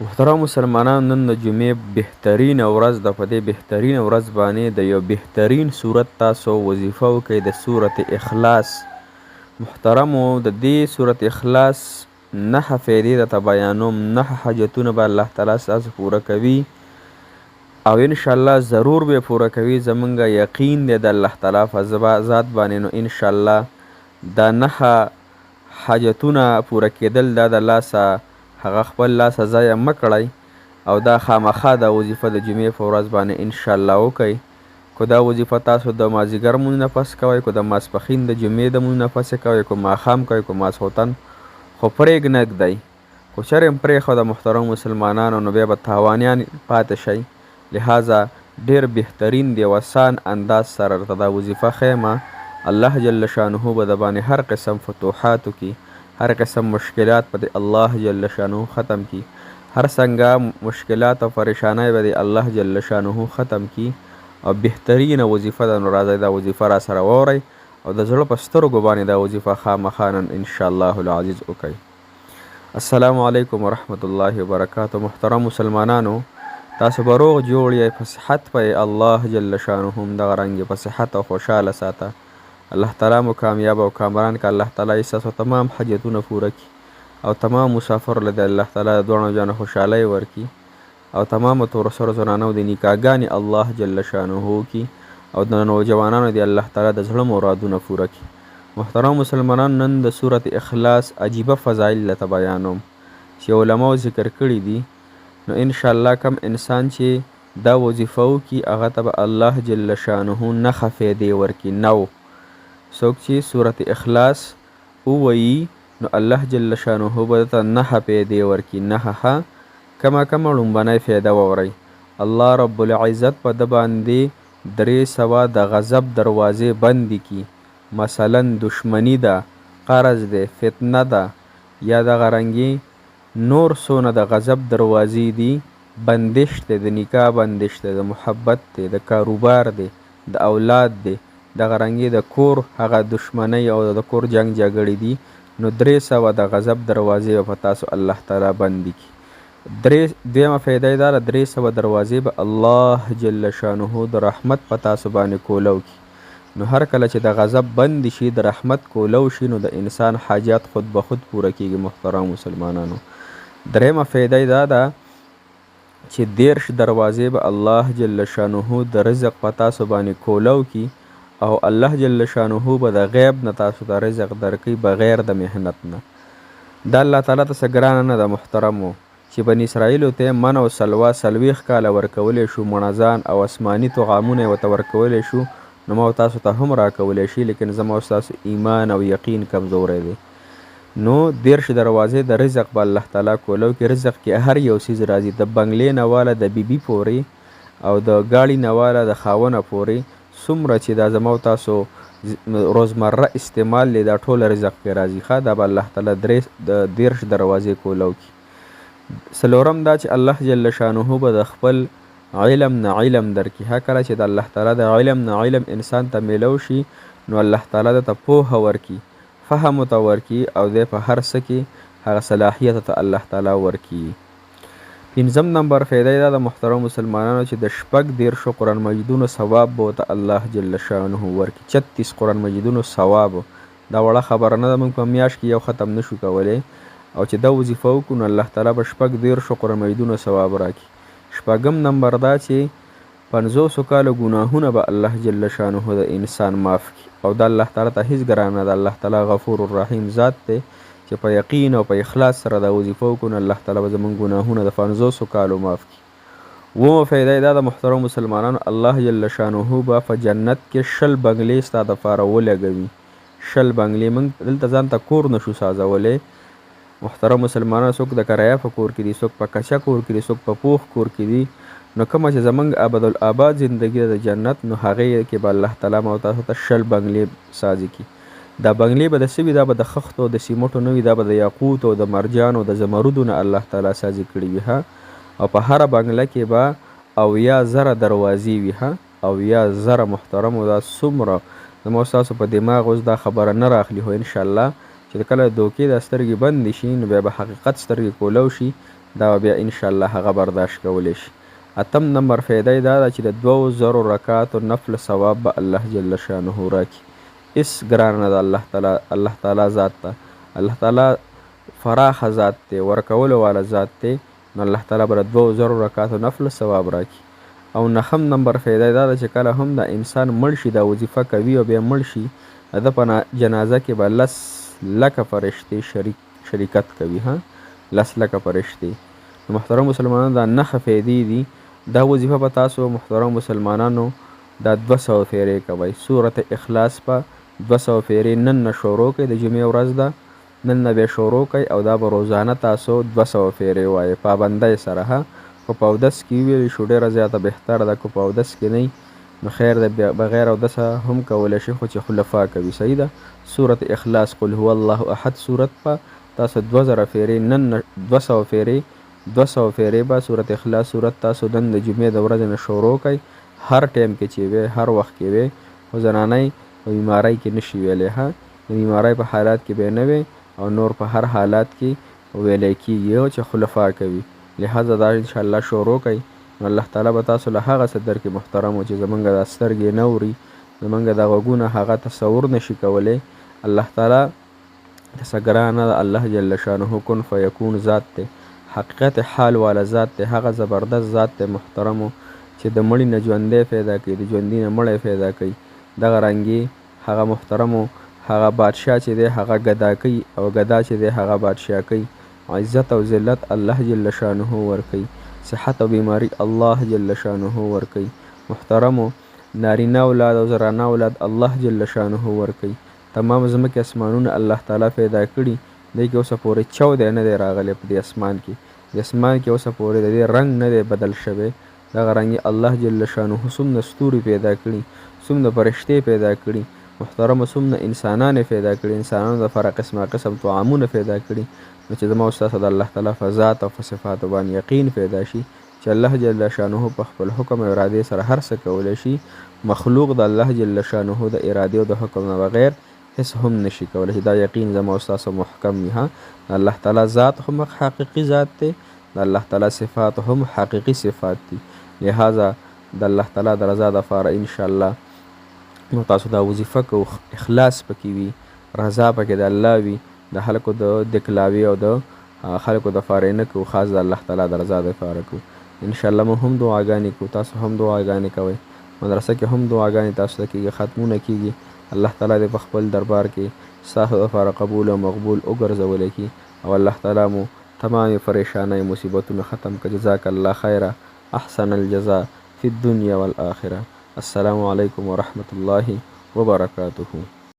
محترم مسلمانان، نن د جمعې بهترینه ورځ ده. په دې بهترینه ورځ باندې د یو بهترین صورت تاسو وظیفه وکئ، د سورت اخلاص. محترمو، د دې سورت اخلاص 9 فایدې درته بیانوم. 9 حاجتونه به الله تعالی ستاسو پوره کوي او انشاءالله ضرور به پوره کوي. زمونږ یقین دی د الله تعالی په ذات باندې. نو انشاءالله دا 9 حاجتونه پوره کېدل دا د لاسه هغه خپل لاسه ضایع مه کړئ او دا خامخا دا وظیفه د جمعې په ورځ باندې انشاءالله وکئ. که دا وظیفه تاسو د مازدیګر مونځ نه پس کوئ، که د ماسپښین د جمعې د مونځ نه پس کوئ، که ماښام کوئ، که ماسخوتن، خو پرېږ نه ږدئ. خو چرې هم پرېښوده محترم مسلمانانو نو بیا به تاوانیان پاتې شئ. لہذا ډېر بهترین دی او آسان انداز سره درته دا وظیفه ښیمه. الله جل شانه به د باندې هر قسم فتوحات وکړي، هر قسم مشکلات به الله جل شانه ختم کی، هر څنګه مشکلات او پریشانای به الله جل شانه ختم کی. او بهترینه وظیفه ده. نو راځئ دا وظیفه را سره واورئ او د زړه په سترګو باندې دا وظیفه خامخا نن انشاءالله العزیز وکئ. السلام علیکم ورحمت الله وبرکاته. محترم مسلمانانو، تاسو به روغ جوړ یې، په صحت به الله جل شانه هم دغه رنګ په صحت او خوشحاله ساته. الله تعالی مو کامیاب او کامران که. الله تعالی ستاسو تمام حاجتونه پوره کی او تمام مسافر له الله تعالی د دوه جانه خوشحالۍ ورکي او تمام تور سره زنانو د نکاحګانې الله جل شانه کی او د نوجوانانو د الله تعالی د زړه مرادونه پوره کی. محترم مسلمانان، نن د سورت اخلاص عجیبه فضایل لته بیانوم چې علماو ذکر کړي دي. نو انشاءالله کم انسان چې دا وظیفه وکي هغه ته به الله جل شانه نه فایدې ورکي. نو څوک چې سورت اخلاص ووایي نو الله جل شانه به درته 9 فایدې ورکي. 9 کمه لومبنۍ فایده واورئ. الله رب العزت په ده باندې 300 د غضب دروازې بندې کی. مثلا دشمنی ده، قرض ده، فتنه ده، یا دغه رنګې نور څونه د غضب دروازې دي، بندش دی، د نکاح بندش دی، د محبت دی، د کاروبار دی، د اولاد دی، دغه رنګې د کور هغه دشمنۍ او د کور جنگ جګړې دي. نو 300 د غضب دروازې په تاسو الله تعالی بندې کی. دویمه فایده یې دا ده 300 دروازې به الله جل شانه د رحمت په تاسو باندې کولو کی. نو هر کله چې د غضب بند شي، د رحمت کولو شي، نو د انسان حاجات خود به خود پوره کیږي. محترم مسلمانانو، دریمه فایده یې دا ده چې 10 دروازې به الله جل شانه د رزق په تاسو باندې کولو کی او الله جل شانه به د غیب نه تاسو ته رزق درکوي بغیر د محنت نه. دا الله تعالی ته څه ګرانه نه ده محترمو چې بني اسرائیلو ته من او سلوا 40 کاله ورکولی شو، منځان او آسماني طعامونه یې ورته ورکولی شو. نو ما تاسو ته هم راکولی شي، لیکن زما ستاسو ایمان او یقین کمزوری دی. نو 10 دروازې د رزق به الله تعالی کولو کې. رزق کې هر یو څیز راځي، د بنګلې نه واله د بیبي پورې او د گاډي نه واله د خاونه پورې. څومره چې دا زما تاسو روزمره استعمال دی دا ټول رزق کې راځي. دا به الله تعالی 10 دروازې کولو کې. څلورم دا چې الله جل شانه به د خپل علم نه علم درکړي. هر کله چې د الله تعالی د علم نه علم انسان ته میلو شي نو الله تعالی ته پوهه ورکړي، فهم ورته ورکړي او دی په هر څه کې هغه صلاحیت ته الله تعالی ورکړي. 5م نمبر فایده دا د محترم مسلمانانو چې د 14 قرآن مجیدونو ثواب به ورته الله جل شانه ورکړي. 36 قرآن مجیدونو ثواب. دا وړه خبره نه ده، موږ په میاشت کې یو ختم نشو کولی. او چې دا وظیفه وکړو نو الله تعالی به 14 قرآن مجیدونو ثواب راکړي. 6م نمبر دا چې 500 کاله ګناهونه به الله جل شانه د انسان معاف کړي. او دا الله تعالی ته هیڅ ګران نه ده. الله تعالی غفور الرحیم ذات دی چې په یقین او په اخلاص سره دا وظیفه وکړو نو الله تعالی به زموږ ګناهونه د 500 کالو معاف کړي. 9مه فایده دا د محترم مسلمانانو، الله جل شانه به په جنت کې 20 بنګلې ستا دپاره ولګوي. 20 بنګلې. موږ دلته ځان ته کور نشو سازولی. محترم مسلمانانو، څوک د کرایه په کور کې دي، څوک په کچه کور کې دي، څوک په پوخ کور کې دي. نو کومه چې زموږ ابدالآباد زندگی د جنت، نو هغې کې به الله تعالی ما تاسو ته 20 بنګلې سازي کی. دا بنګلې به د څه وي؟ دا به د خښتو او د سیمټو نه وي، دا به د یاقوت او د مرجان او د زمرودو نه الله تعالی سازي کړي وي. او په هره بنګله کې به 90,000 دروازې وي. 90,000 محترمو. دا څومره زما ستاسو په دماغ اوس دا خبره نه راخلي. خو انشاءالله چې کله دوکې دا سترګې بندې شي نو بیا به حقیقت سترګې کولو شي. دا بیا انشاءالله هغه برداشت کولی شي. اتم نمبر فایده دا ده چې د 2000 رکعاتو نفل ثواب به الله جل شانه راکړي. هېڅ ګرانه نه ده الله تعالی ذات ته. الله تعالی فراخه ذات دی، ورکولو والا ذات دی، نو الله تعالی به د 2000 رکعاتو نفل ثواب راکړي. او نهم نمبر فایده دا ده چې کله هم د انسان مړ شي، دا وظیفه کوي او بیا مړ شي، د په جنازه کې به 10 لکه فرشتې شریکت کوي. 10 لکه فرشتې. نو محترم مسلمانانو دا 9 فایدې دي. دا وظیفه به تاسو محترم مسلمانانو دا 200 فیرې کوئ. سورت اخلاص په 200 فیرې نن نه شروع کړئ، د جمعې ورځ ده، نن نه بیا شروع کړئ او دا به روزانه تاسو 200 فیرې وایئ پابندۍ سره. که په اودس کې ویلی شو ډېره زیاته بهتره ده، که په اودس کې نه نو خیر ده، بغیر اودسه هم کولی شي، خو چې خلفا کوي. صحیح ده. سورت اخلاص قل هو الله احد سورت په تاسو 2000 فیرې، نن 200 فیرې 200 فیرې به سورت اخلاص سورت تاسو نن د جمعې د ورځې نه شروع کړئ. هر ټایم کې چې وی، هر وخت کې وی، خو زنانۍ په بیمارۍ کې نشي ویلی. د بیمارۍ په حالات کې به نه وی او نور په هر حالات کې ویلی کېږي چې خلفا کوي. لہذا دا انشاءالله شروع کړئ، نو الله تعالی به تاسو له هغه څه درکړي محترمو چې زمونږ د سترګې نه اوري، زمونږ د غوږونه هغه تصور نشي کولی. الله تعالی څه ګرانه ده، الله جل شانه کن فیکون ذات دی، حقیقت حال والا ذات دی، هغه زبردست ذات دی محترمو چې د مړي نه ژوندی پیدا کوي، د ژوندي نه مړی پیدا کوي. دغه رنګې هغه محترمو هغه بادشاه چې دی هغه ګدا کوي، او ګدا چې دی هغه بادشاه کوي. عزت او ذلت الله جل شانه ورکوي، صحت او بیماری الله جل شانه ورکوي. محترمو نارینه اولاد او زنانه اولاد الله جل شانه ورکوي. تمام ځمکې اسمانونه الله تعالی پیدا کړي، دی کې اوسه پورې چودی نه دی راغلی په دې اسمان کې. د اسمان کې اوسه پورې د دې رنګ نه دی بدل شوی. دغه رنګې الله جل شانه څومره ستوري پیدا کړي، څومره فرشتې پیدا کړي، محترمو څومره انسانان پیدا کړي، انسانانو دپاره قسمه قسم طعامونه پیدا کړي. نو چې زما او ستاسو د الله تعالی په ذات او په صفاتو باندې یقین پیدا شي چې الله جل شانه په خپل حکم او ارادې سره هر څه کولی شي. مخلوق د الله جل شانه د ارادې او د حکم نه بغیر هیڅ هم نشي کولی. دا یقین زما او ستاسو محکم وي. د الله تعالی ذات هم حقیقي ذات دی، د الله تعالی صفات هم حقیقي صفات دي. لہذا د الله تعالی د رضا دپاره انشاءالله نو تاسو دا وظیفه کو، اخلاص پکې وي، رضا پکې د الله وي، د خلکو د دکلاوي او د خلکو دپاره نه کوو، خاص د الله تعالی د رضا دپاره کوو. انشاءالله مو هم دعاګانې کوو، تاسو هم دعاګانې کوئ. مدرسه کې هم دعاګانې تاسو ته کېږي، ختمونه کېږي. الله تعالی دې په خپل دربار کې ستاسو دپاره قبول او مقبول وګرځولی کړي، او الله تعالی مو تمامې پریشانۍ مصیبتونه ختم کړي. جزاک الله خیره، احسن الجزاء فی الدنیا والآخره. السلام علیکم ورحمة الله وبرکاته.